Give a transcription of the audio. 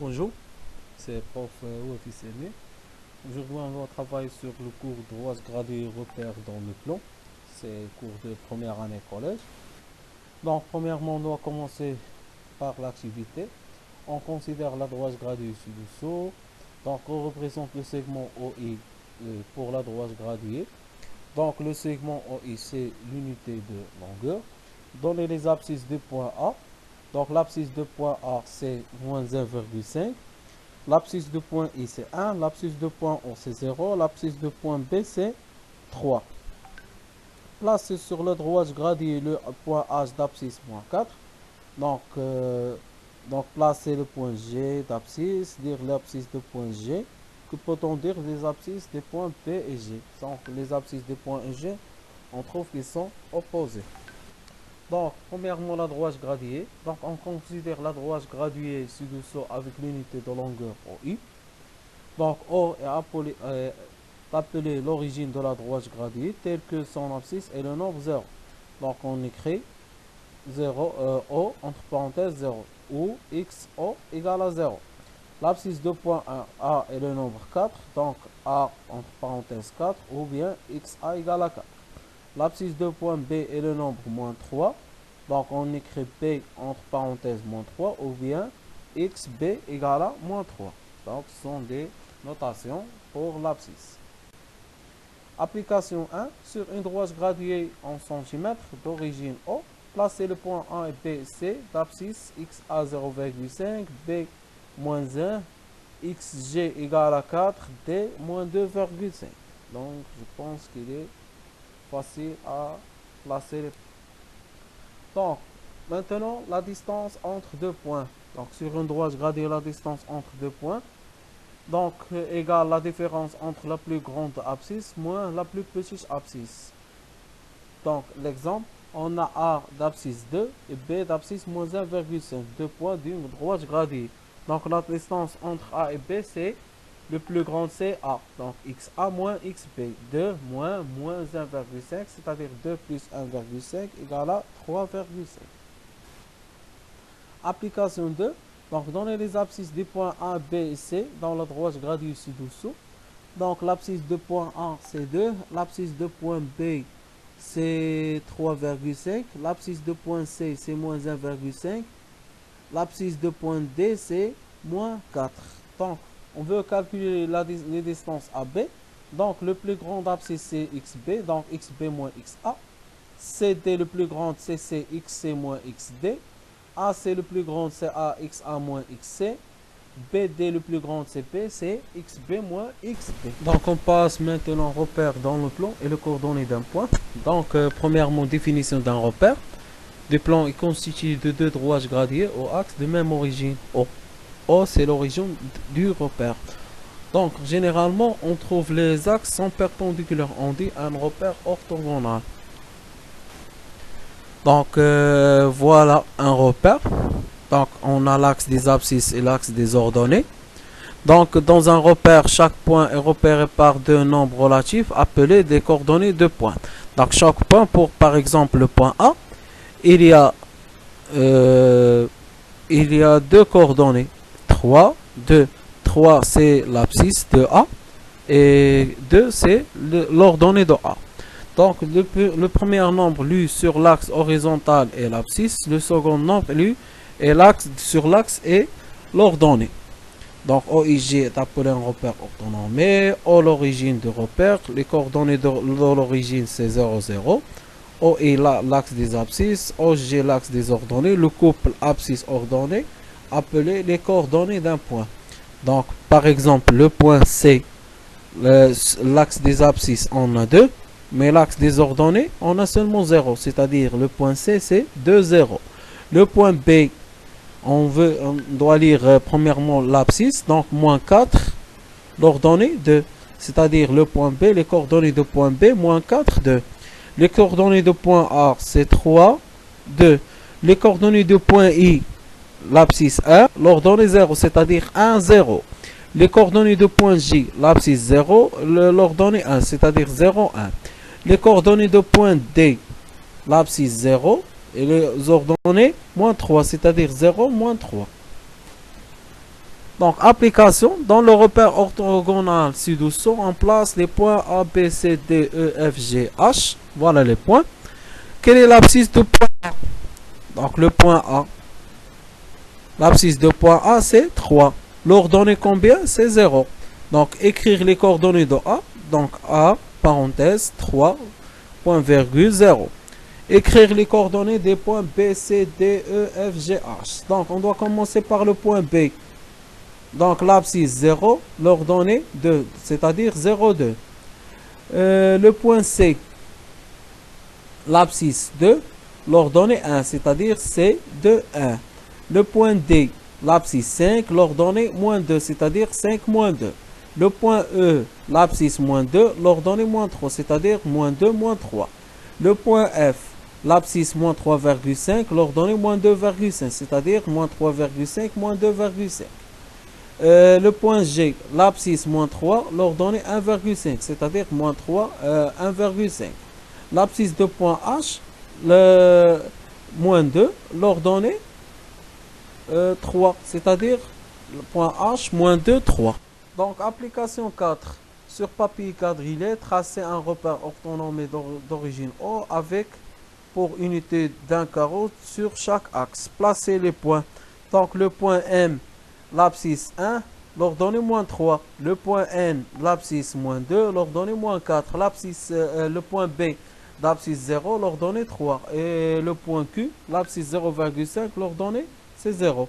Bonjour, c'est prof Ouafi Seni. Aujourd'hui, on va travailler sur le cours droit gradué repères dans le plan. C'est le cours de première année collège. Donc, premièrement, on doit commencer par l'activité. On considère la droite graduée ci-dessous. Donc, on représente le segment OI pour la droite graduée. Donc, le segment OI, c'est l'unité de longueur. Donner les abscisses des points A. Donc, l'abscisse de point A, c'est moins 1,5. L'abscisse de point I, c'est 1. L'abscisse de point O, c'est 0. L'abscisse de point B, c'est 3. Placez sur la droite graduée le point H d'abscisse moins 4. Donc placez le point G d'abscisse, dire l'abscisse de point G. Que peut-on dire des abscisses des points B et G? Donc les abscisses des points G, on trouve qu'ils sont opposés. Donc, premièrement, la droite graduée. Donc, on considère la droite graduée ci-dessous avec l'unité de longueur OI. Donc, O est appelé l'origine de la droite graduée, telle que son abscisse est le nombre 0. Donc, on écrit 0, O entre parenthèses 0, ou XO égale à 0. L'abscisse de point A est le nombre 4, donc A entre parenthèses 4, ou bien XA égale à 4. L'abscisse de point B est le nombre moins 3. Donc on écrit B entre parenthèses moins 3 ou bien XB égale à moins 3. Donc ce sont des notations pour l'abscisse. Application 1. Sur une droite graduée en centimètres d'origine O, placez le point A et B, C d'abscisse XA 0,5, B moins 1, XG égale à 4, D moins 2,5. Donc je pense qu'il est facile à placer les. Donc, maintenant, la distance entre deux points. Donc, sur une droite graduée, la distance entre deux points. Donc, égale la différence entre la plus grande abscisse moins la plus petite abscisse. Donc, l'exemple, on a A d'abscisse 2 et B d'abscisse moins 1,5. Deux points d'une droite graduée. Donc, la distance entre A et B, c'est le plus grand, c'est A. Donc, XA moins XB. 2 moins 1,5, c'est-à-dire 2 plus 1,5 égale à 3,5. Application 2. Donc, donner les abscisses des points A, B et C dans la droite graduée ci-dessous. Donc, l'abscisse de point A, c'est 2. L'abscisse de point B, c'est 3,5. L'abscisse de point C, c'est moins 1,5. L'abscisse de point D, c'est moins 4. Donc, on veut calculer les distances AB. Donc, le plus grand abscisse, c'est XB. Donc, XB moins XA. CD, le plus grand, c'est XC moins XD. AC, le plus grand, c'est AXA moins XC. BD, le plus grand, c'est B, c'est XB moins XB. Donc, on passe maintenant au repère dans le plan et le coordonnées d'un point. Donc, premièrement, définition d'un repère. Le plan est constitué de deux droites graduées au axe de même origine O. O, c'est l'origine du repère. Donc, généralement, on trouve les axes sont perpendiculaires. On dit un repère orthogonal. Donc, voilà un repère. Donc, on a l'axe des abscisses et l'axe des ordonnées. Donc, dans un repère, chaque point est repéré par deux nombres relatifs appelés des coordonnées de points. Donc, chaque point, pour par exemple le point A, il y a deux coordonnées. 3, 2. 3, c'est l'abscisse de A. Et 2, c'est l'ordonnée de A. Donc, le premier nombre lu sur l'axe horizontal est l'abscisse. Le second nombre lu est sur l'axe est l'ordonnée. Donc, OIG est appelé un repère orthonormé. O, l'origine du repère. Les coordonnées de l'origine, c'est 0, 0. O est l'axe des abscisses. OG, l'axe des ordonnées. Le couple abscisse-ordonnée, appelé les coordonnées d'un point. Donc, par exemple, le point C, l'axe des abscisses, on a 2. Mais l'axe des ordonnées, on a seulement 0. C'est-à-dire, le point C, c'est 2, 0. Le point B, on doit lire premièrement l'abscisse. Donc, moins 4, l'ordonnée 2. C'est-à-dire, le point B, les coordonnées de point B, moins 4, 2. Les coordonnées de point A, c'est 3, 2. Les coordonnées de point I, l'abscisse 1, l'ordonnée 0, c'est-à-dire 1, 0. Les coordonnées de point J, l'abscisse 0, l'ordonnée 1, c'est-à-dire 0, 1. Les coordonnées de point D, l'abscisse 0, et les ordonnées moins 3, c'est-à-dire 0, moins 3. Donc, application. Dans le repère orthogonal ci-dessous, on place les points A, B, C, D, E, F, G, H. Voilà les points. Quelle est l'abscisse de point A? Donc, le point A. L'abscisse de point A, c'est 3. L'ordonnée combien? C'est 0. Donc, écrire les coordonnées de A. Donc, A, parenthèse, 3, point virgule, 0. Écrire les coordonnées des points B, C, D, E, F, G, H. Donc, on doit commencer par le point B. Donc, l'abscisse 0, l'ordonnée 2, c'est-à-dire 0, 2. Le point C, l'abscisse 2, l'ordonnée 1, c'est-à-dire C, 2, 1. Le point D, l'abscisse 5, l'ordonnée moins 2, c'est-à-dire 5, moins 2. Le point E, l'abscisse moins 2, l'ordonnée moins 3, c'est-à-dire moins 2, moins 3. Le point F, l'abscisse moins 3,5, l'ordonnée moins 2,5, c'est-à-dire moins 3,5, moins 2,5. Le point G, l'abscisse moins 3, l'ordonnée 1,5, c'est-à-dire moins 3, 1,5. L'abscisse de point H, le moins 2, l'ordonnée 3, c'est-à-dire le point H, moins 2, 3. Donc, application 4. Sur papier quadrillé, tracer un repère orthonormé d'origine O avec pour unité d'un carreau sur chaque axe. Placer les points. Donc, le point M, l'abscisse 1, l'ordonnée moins 3. Le point N, l'abscisse moins 2, l'ordonnée moins 4. Le point B, l'abscisse 0, l'ordonnée 3. Et le point Q, l'abscisse 0,5, l'ordonnée c'est 0.